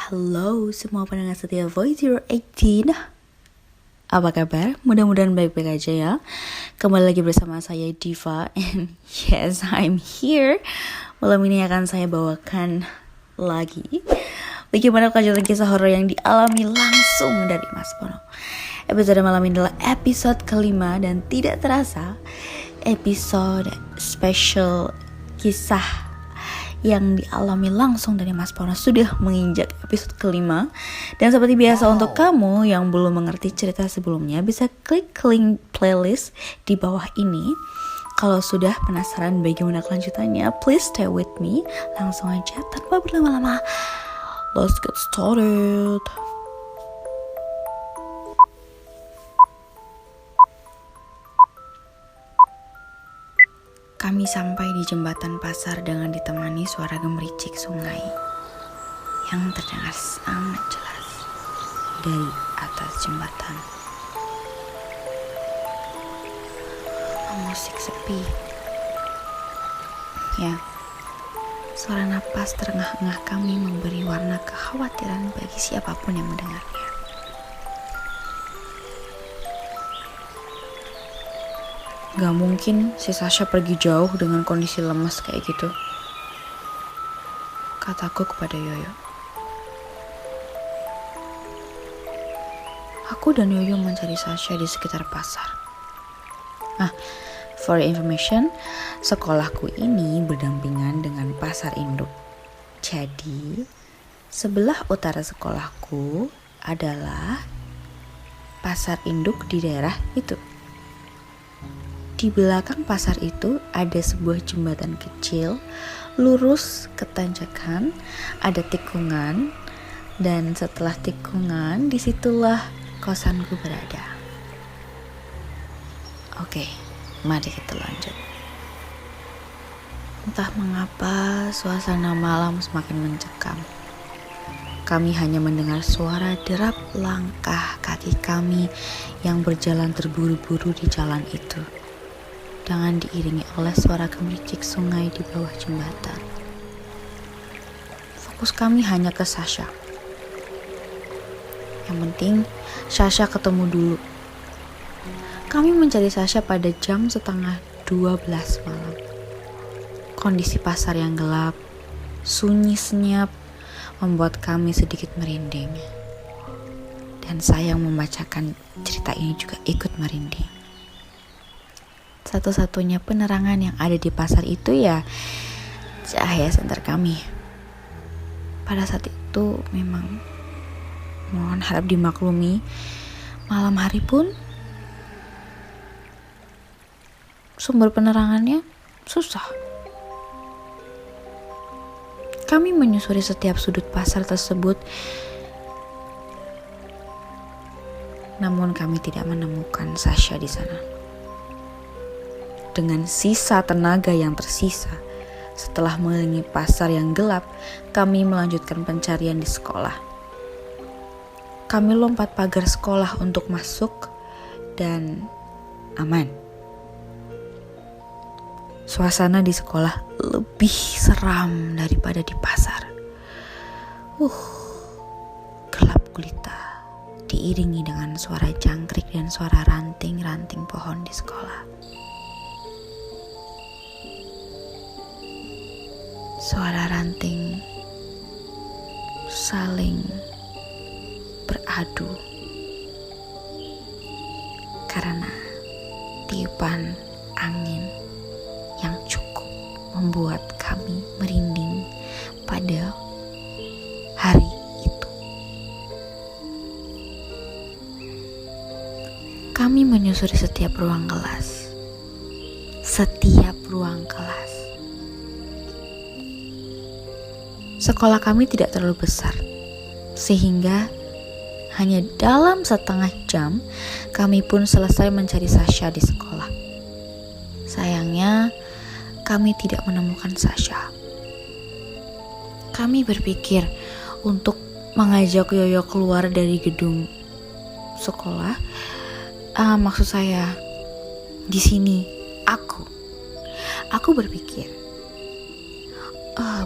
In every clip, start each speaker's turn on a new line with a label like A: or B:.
A: Halo semua pendengar setia Voice 018. Apa kabar? Mudah-mudahan baik-baik aja ya. Kembali lagi bersama saya Diva. And yes, I'm here. Malam ini akan saya bawakan lagi bagaimana kelanjutan kisah horor yang dialami langsung dari Mas Pono. Episode malam ini adalah episode kelima dan tidak terasa episode special kisah yang dialami langsung dari Mas Pono sudah menginjak episode kelima. Dan seperti biasa untuk kamu yang belum mengerti cerita sebelumnya, bisa klik link playlist di bawah ini. Kalau sudah penasaran bagaimana kelanjutannya, please stay with me. Langsung aja tanpa berlama-lama, let's get started. Kami sampai di jembatan pasar dengan ditemani suara gemericik sungai yang terdengar sangat jelas dari atas jembatan. Musik sepi. Ya, suara napas terengah-engah kami memberi warna kekhawatiran bagi siapapun yang mendengarnya. Gak mungkin si Sasha pergi jauh dengan kondisi lemas kayak gitu, kataku kepada Yoyo. Aku dan Yoyo mencari Sasha di sekitar pasar. For information, sekolahku ini berdampingan dengan pasar induk. Jadi, sebelah utara sekolahku adalah pasar induk di daerah itu. Di belakang pasar itu ada sebuah jembatan kecil, lurus ke tanjakan, ada tikungan, dan setelah tikungan disitulah kosanku berada. Oke, mari kita lanjut. Entah mengapa suasana malam semakin mencekam. Kami hanya mendengar suara derap langkah kaki kami yang berjalan terburu-buru di jalan itu, dengan diiringi oleh suara gemericik sungai di bawah jembatan. Fokus kami hanya ke Sasha. Yang penting Sasha ketemu dulu. Kami mencari Sasha pada jam 11:30 malam. Kondisi pasar yang gelap, sunyi senyap membuat kami sedikit merinding. Dan saya yang membacakan cerita ini juga ikut merinding. Satu-satunya penerangan yang ada di pasar itu ya cahaya senter kami. Pada saat itu memang mohon harap dimaklumi, malam hari pun sumber penerangannya susah. Kami menyusuri setiap sudut pasar tersebut, namun kami tidak menemukan Sasha di sana. Dengan sisa tenaga yang tersisa, setelah mengelilingi pasar yang gelap, kami melanjutkan pencarian di sekolah. Kami lompat pagar sekolah untuk masuk dan aman. Suasana di sekolah lebih seram daripada di pasar. Gelap gulita, diiringi dengan suara jangkrik dan suara ranting-ranting pohon di sekolah. Suara ranting saling beradu karena tiupan angin yang cukup membuat kami merinding pada hari itu. Kami menyusuri setiap ruang kelas. Sekolah kami tidak terlalu besar, sehingga hanya dalam setengah jam kami pun selesai mencari Sasha di sekolah. Sayangnya, kami tidak menemukan Sasha. Kami berpikir untuk mengajak Yoyo keluar dari gedung sekolah. Maksud saya, di sini aku berpikir,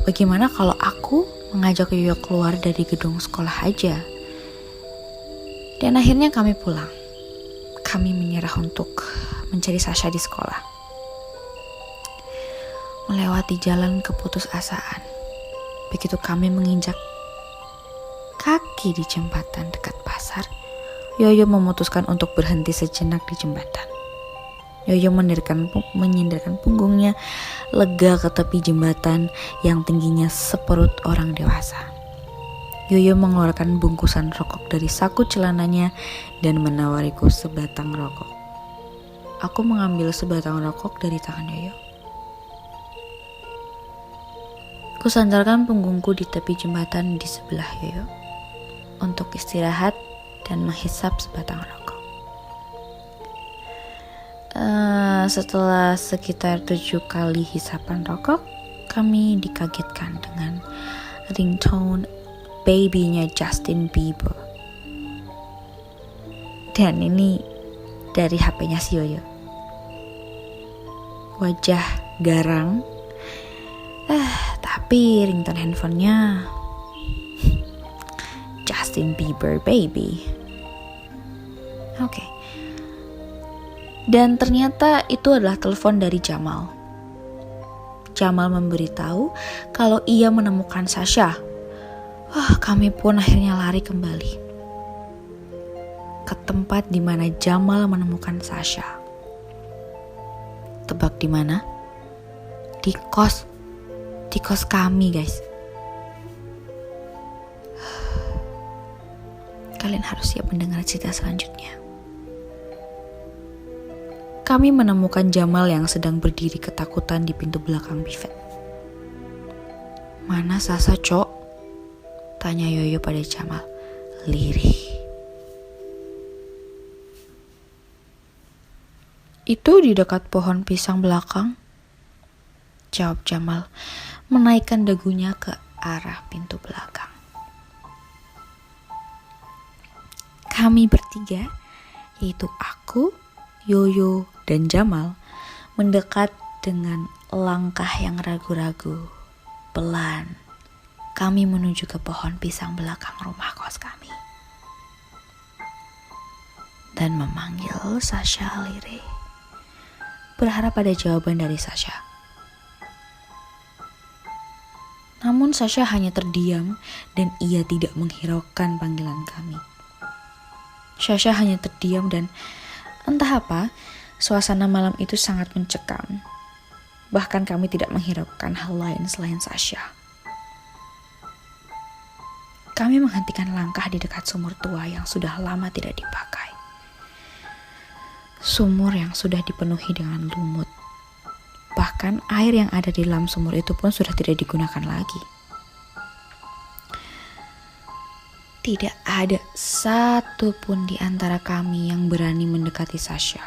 A: bagaimana kalau aku mengajak Yoyo keluar dari gedung sekolah aja. Dan akhirnya kami pulang. Kami menyerah untuk mencari Sasha di sekolah. Melewati jalan keputusasaan. Begitu kami menginjak kaki di jembatan dekat pasar, Yoyo memutuskan untuk berhenti sejenak di jembatan. Yoyo menyindirkan punggungnya lega ke tepi jembatan yang tingginya seperut orang dewasa. Yoyo mengeluarkan bungkusan rokok dari saku celananya dan menawariku sebatang rokok. Aku mengambil sebatang rokok dari tangan Yoyo. Kusandarkan punggungku di tepi jembatan di sebelah Yoyo untuk istirahat dan menghisap sebatang rokok. Setelah sekitar 7 kali hisapan rokok, kami dikagetkan dengan ringtone baby-nya Justin Bieber. Dan ini dari HP-nya si Yoyo. Wajah garang, tapi ringtone handphonenya Justin Bieber baby. Oke. Dan ternyata itu adalah telepon dari Jamal. Jamal memberitahu kalau ia menemukan Sasha. Kami pun akhirnya lari kembali ke tempat di mana Jamal menemukan Sasha. Tebak di mana? Di kos kami, guys. Kalian harus siap mendengar cerita selanjutnya. Kami menemukan Jamal yang sedang berdiri ketakutan di pintu belakang bivet. "Mana Sasha, Cok?" tanya Yoyo pada Jamal, lirih. "Itu di dekat pohon pisang belakang," jawab Jamal, menaikkan dagunya ke arah pintu belakang. Kami bertiga, yaitu aku, Yoyo, dan Jamal, mendekat dengan langkah yang ragu-ragu. Pelan, kami menuju ke pohon pisang belakang rumah kos kami. Dan memanggil Sasha lirih, berharap ada jawaban dari Sasha. Namun Sasha hanya terdiam dan ia tidak menghiraukan panggilan kami. Sasha hanya terdiam dan entah apa, suasana malam itu sangat mencekam. Bahkan kami tidak menghiraukan hal lain selain Sasha. Kami menghentikan langkah di dekat sumur tua yang sudah lama tidak dipakai. Sumur yang sudah dipenuhi dengan lumut. Bahkan air yang ada di dalam sumur itu pun sudah tidak digunakan lagi. Tidak ada satu pun di antara kami yang berani mendekati Sasha.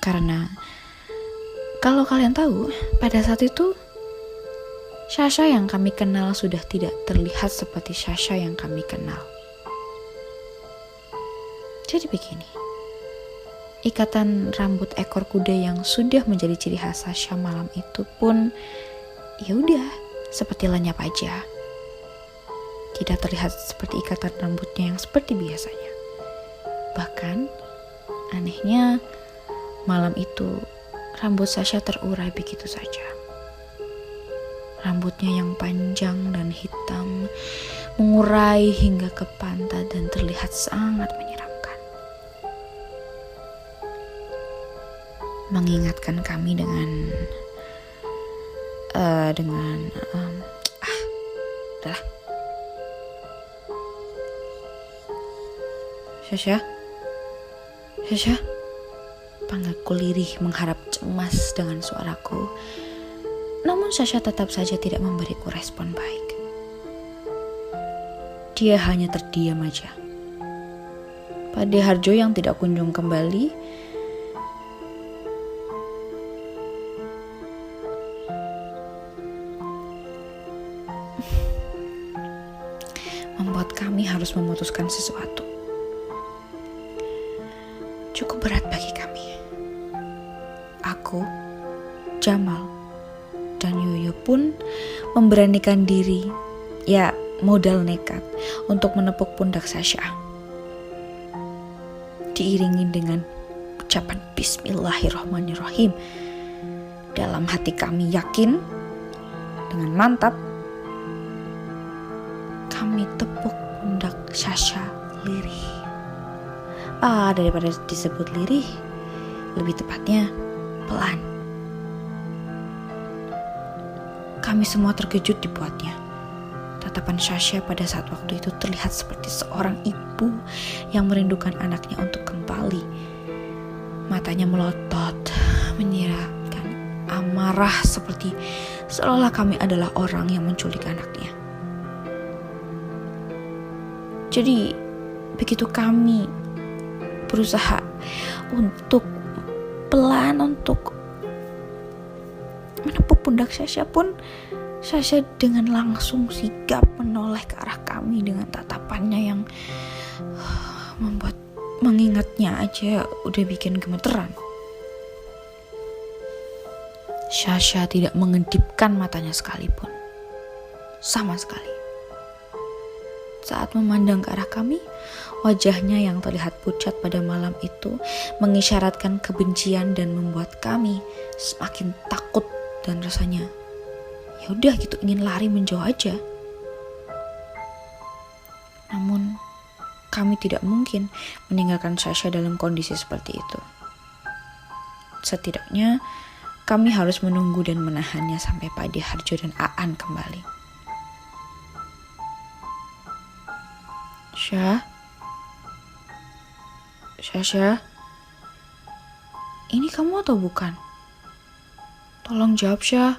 A: Karena kalau kalian tahu, pada saat itu Sasha yang kami kenal sudah tidak terlihat seperti Sasha yang kami kenal. Jadi begini, ikatan rambut ekor kuda yang sudah menjadi ciri khas Sasha malam itu pun ya udah seperti lenyap aja. Tidak terlihat seperti ikatan rambutnya yang seperti biasanya. Bahkan, anehnya, malam itu rambut Sasha terurai begitu saja. Rambutnya yang panjang dan hitam mengurai hingga ke pantat dan terlihat sangat menyeramkan. Mengingatkan kami dengan udahlah. Sasha, panggilku lirih mengharap cemas dengan suaraku. Namun Sasha tetap saja tidak memberiku respon baik. Dia hanya terdiam aja. Pada Harjo yang tidak kunjung kembali, membuat kami harus memutuskan sesuatu. Cukup berat bagi kami. Aku, Jamal, dan Yoyo pun memberanikan diri ya modal nekat untuk menepuk pundak Sasha. Diiringi dengan ucapan Bismillahirrahmanirrahim. Dalam hati kami yakin, dengan mantap, kami tepuk pundak Sasha lirih. Daripada disebut lirih, lebih tepatnya pelan. Kami semua terkejut dibuatnya. Tatapan Sasha pada saat waktu itu terlihat seperti seorang ibu yang merindukan anaknya untuk kembali. Matanya melotot, menyiratkan amarah seperti seolah kami adalah orang yang menculik anaknya. Jadi begitu kami berusaha untuk pelan untuk menepuk pundak Sasha pun, Sasha dengan langsung sigap menoleh ke arah kami dengan tatapannya yang membuat mengingatnya aja udah bikin gemeteran. Sasha tidak mengedipkan matanya sekalipun. Sama sekali. Saat memandang ke arah kami, wajahnya yang terlihat pucat pada malam itu mengisyaratkan kebencian dan membuat kami semakin takut dan rasanya ya udah gitu ingin lari menjauh aja. Namun kami tidak mungkin meninggalkan Sasha dalam kondisi seperti itu. Setidaknya kami harus menunggu dan menahannya sampai Pak Harjo dan Aan kembali. Sasha, ini kamu atau bukan? Tolong jawab, Syah.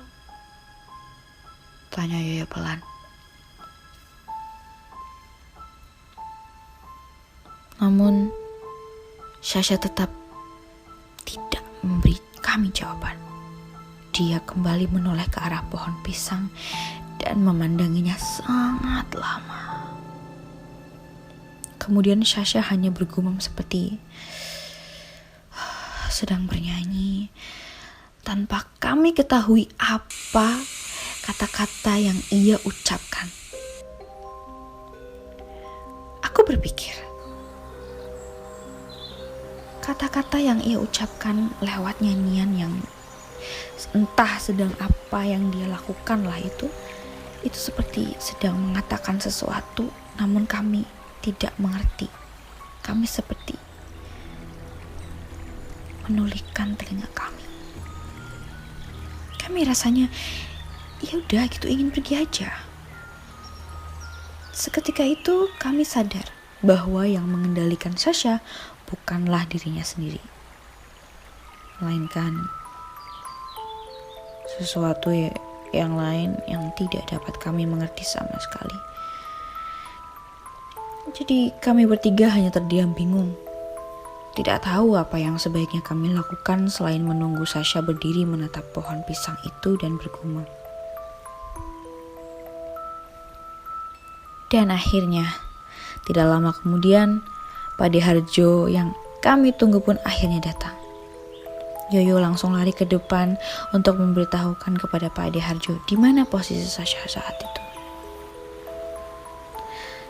A: Tanya Yoyo pelan. Namun, Sasha tetap tidak memberi kami jawaban. Dia kembali menoleh ke arah pohon pisang dan memandanginya sangat lama. Kemudian Sasha hanya bergumam seperti sedang bernyanyi tanpa kami ketahui apa kata-kata yang ia ucapkan. Aku berpikir, kata-kata yang ia ucapkan lewat nyanyian yang entah sedang apa yang dia lakukan lah itu seperti sedang mengatakan sesuatu, namun kami tidak mengerti. Kami seperti menulikan telinga kami. Kami rasanya ya udah gitu ingin pergi aja. Seketika itu kami sadar bahwa yang mengendalikan Sasha bukanlah dirinya sendiri, melainkan sesuatu yang lain yang tidak dapat kami mengerti sama sekali. Jadi kami bertiga hanya terdiam bingung. Tidak tahu apa yang sebaiknya kami lakukan selain menunggu Sasha berdiri menatap pohon pisang itu dan bergumam. Dan akhirnya, tidak lama kemudian, Pak Harjo yang kami tunggu pun akhirnya datang. Yoyo langsung lari ke depan untuk memberitahukan kepada Pak Harjo di mana posisi Sasha saat itu.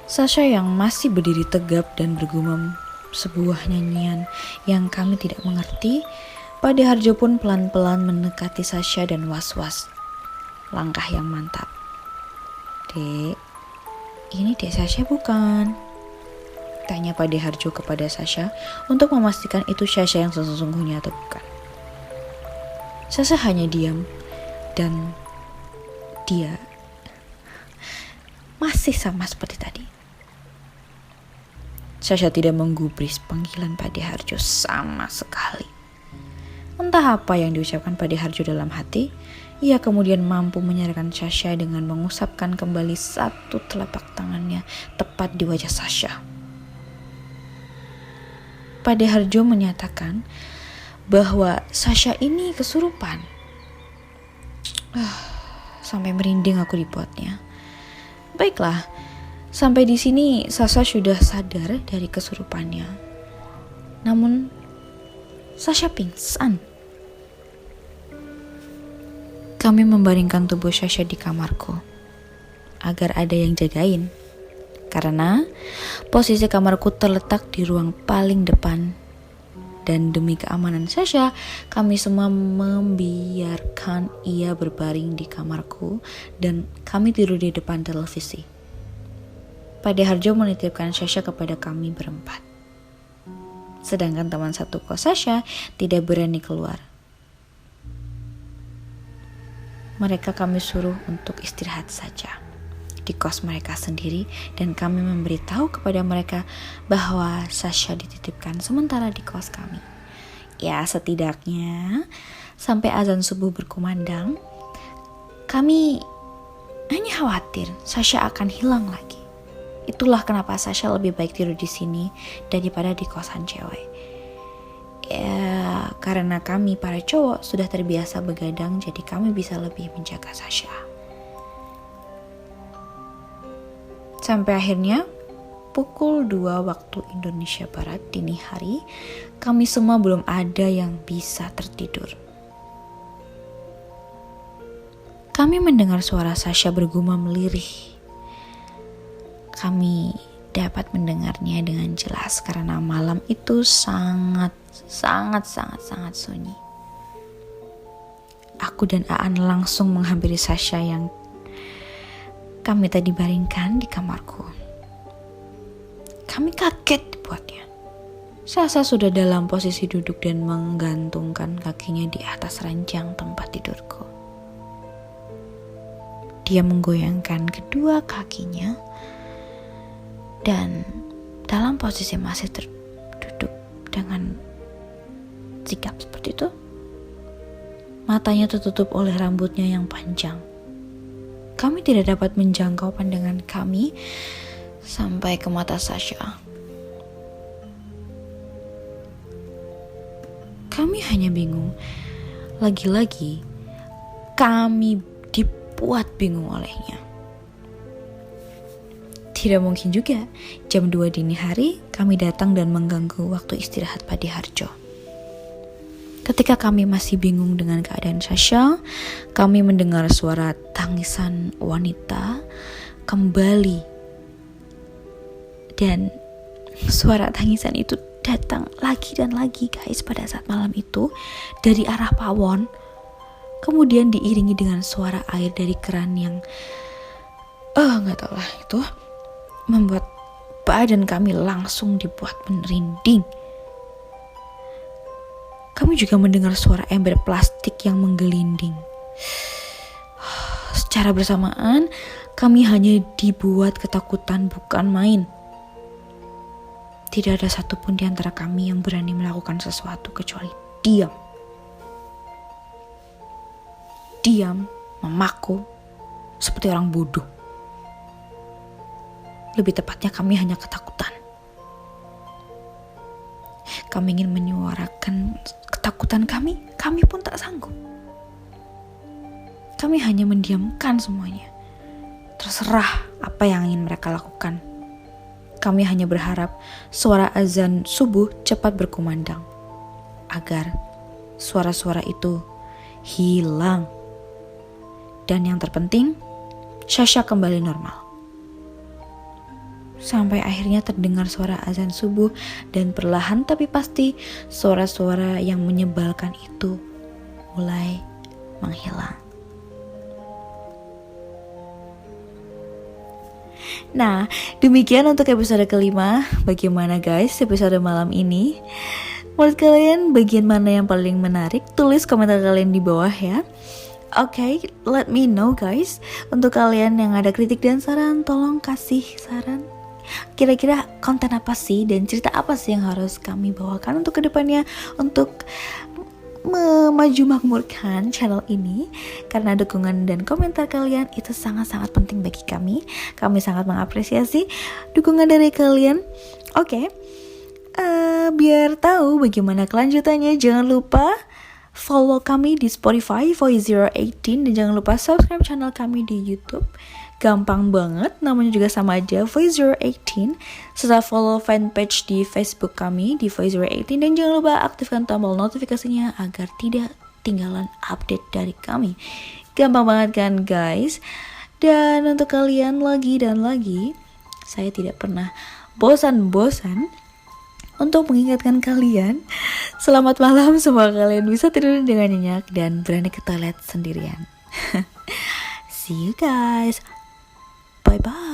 A: Sasha yang masih berdiri tegap dan bergumam sebuah nyanyian yang kami tidak mengerti, Pak Harjo pun pelan-pelan mendekati Sasha dan was-was. Langkah yang mantap. Dek, ini Dek Sasha bukan? Tanya Pak Harjo kepada Sasha untuk memastikan itu Sasha yang sesungguhnya atau bukan. Sasha hanya diam dan dia masih sama seperti tadi. Sasha tidak menggubris panggilan Pak Harjo sama sekali. Entah apa yang diucapkan Pak Harjo dalam hati, ia kemudian mampu menyerahkan Sasha dengan mengusapkan kembali satu telapak tangannya tepat di wajah Sasha. Pak Harjo menyatakan bahwa Sasha ini kesurupan. Sampai merinding aku dibuatnya. Baiklah. Sampai di sini Sasha sudah sadar dari kesurupannya. Namun Sasha pingsan. Kami membaringkan tubuh Sasha di kamarku. agar ada yang jagain. Karena posisi kamarku terletak di ruang paling depan. Dan demi keamanan Sasha, kami semua membiarkan ia berbaring di kamarku dan kami tidur di depan televisi. Pade Harjo menitipkan Sasha kepada kami berempat. Sedangkan teman satu kos Sasha tidak berani keluar. Mereka kami suruh untuk istirahat saja di kos mereka sendiri dan kami memberitahu kepada mereka bahwa Sasha dititipkan sementara di kos kami. Ya, setidaknya sampai azan subuh berkumandang, kami hanya khawatir Sasha akan hilang lagi. Itulah kenapa Sasha lebih baik tidur di sini daripada di kosan cewek. Ya, karena kami para cowok sudah terbiasa begadang, jadi kami bisa lebih menjaga Sasha. Sampai akhirnya pukul 2 waktu Indonesia Barat dini hari, kami semua belum ada yang bisa tertidur. Kami mendengar suara Sasha bergumam lirih. Kami dapat mendengarnya dengan jelas karena malam itu sangat sunyi. Aku dan Aan langsung menghampiri Sasha yang kami tadi baringkan di kamarku. Kami kaget dibuatnya. Sasha sudah dalam posisi duduk dan menggantungkan kakinya di atas ranjang tempat tidurku. Dia menggoyangkan kedua kakinya dan dalam posisi masih terduduk dengan sikap seperti itu. Matanya tertutup oleh rambutnya yang panjang. Kami tidak dapat menjangkau pandangan kami sampai ke mata Sasha. Kami hanya bingung. Lagi-lagi kami dibuat bingung olehnya. Tidak mungkin juga jam 2 dini hari kami datang dan mengganggu waktu istirahat Pade Harjo. Ketika kami masih bingung dengan keadaan Sasha, kami mendengar suara tangisan wanita kembali. Dan suara tangisan itu datang lagi dan lagi guys pada saat malam itu dari arah pawon. Kemudian diiringi dengan suara air dari keran yang gak tau lah, itu membuat badan kami langsung dibuat merinding. Kami juga mendengar suara ember plastik yang menggelinding. Secara bersamaan, kami hanya dibuat ketakutan bukan main. Tidak ada satupun di antara kami yang berani melakukan sesuatu kecuali diam. Diam, memaku, seperti orang bodoh. Lebih tepatnya kami hanya ketakutan. Kami ingin menyuarakan ketakutan kami pun tak sanggup. Kami hanya mendiamkan semuanya. Terserah apa yang ingin mereka lakukan. Kami hanya berharap suara azan subuh cepat berkumandang. Agar suara-suara itu hilang. Dan yang terpenting, Sasha kembali normal. Sampai akhirnya terdengar suara azan subuh dan perlahan tapi pasti suara-suara yang menyebalkan itu mulai menghilang. Nah, demikian untuk episode kelima. Bagaimana guys episode malam ini? Menurut kalian bagian mana yang paling menarik? Tulis komentar kalian di bawah ya. Oke, let me know guys. Untuk kalian yang ada kritik dan saran, tolong kasih saran. Kira-kira konten apa sih dan cerita apa sih yang harus kami bawakan untuk kedepannya untuk memaju-makmurkan channel ini. Karena dukungan dan komentar kalian itu sangat-sangat penting bagi kami. Kami sangat mengapresiasi dukungan dari kalian. Oke, biar tahu bagaimana kelanjutannya, jangan lupa follow kami di Spotify Voice018 dan jangan lupa subscribe channel kami di YouTube. Gampang banget, namanya juga sama aja, Voice018. Serta follow fanpage di Facebook kami di Voice018 dan jangan lupa aktifkan tombol notifikasinya agar tidak ketinggalan update dari kami. Gampang banget kan guys? Dan untuk kalian lagi dan lagi, saya tidak pernah bosan-bosan untuk mengingatkan kalian, selamat malam, semoga kalian bisa tidur dengan nyenyak dan berani ke toilet sendirian. See you guys. Bye-bye.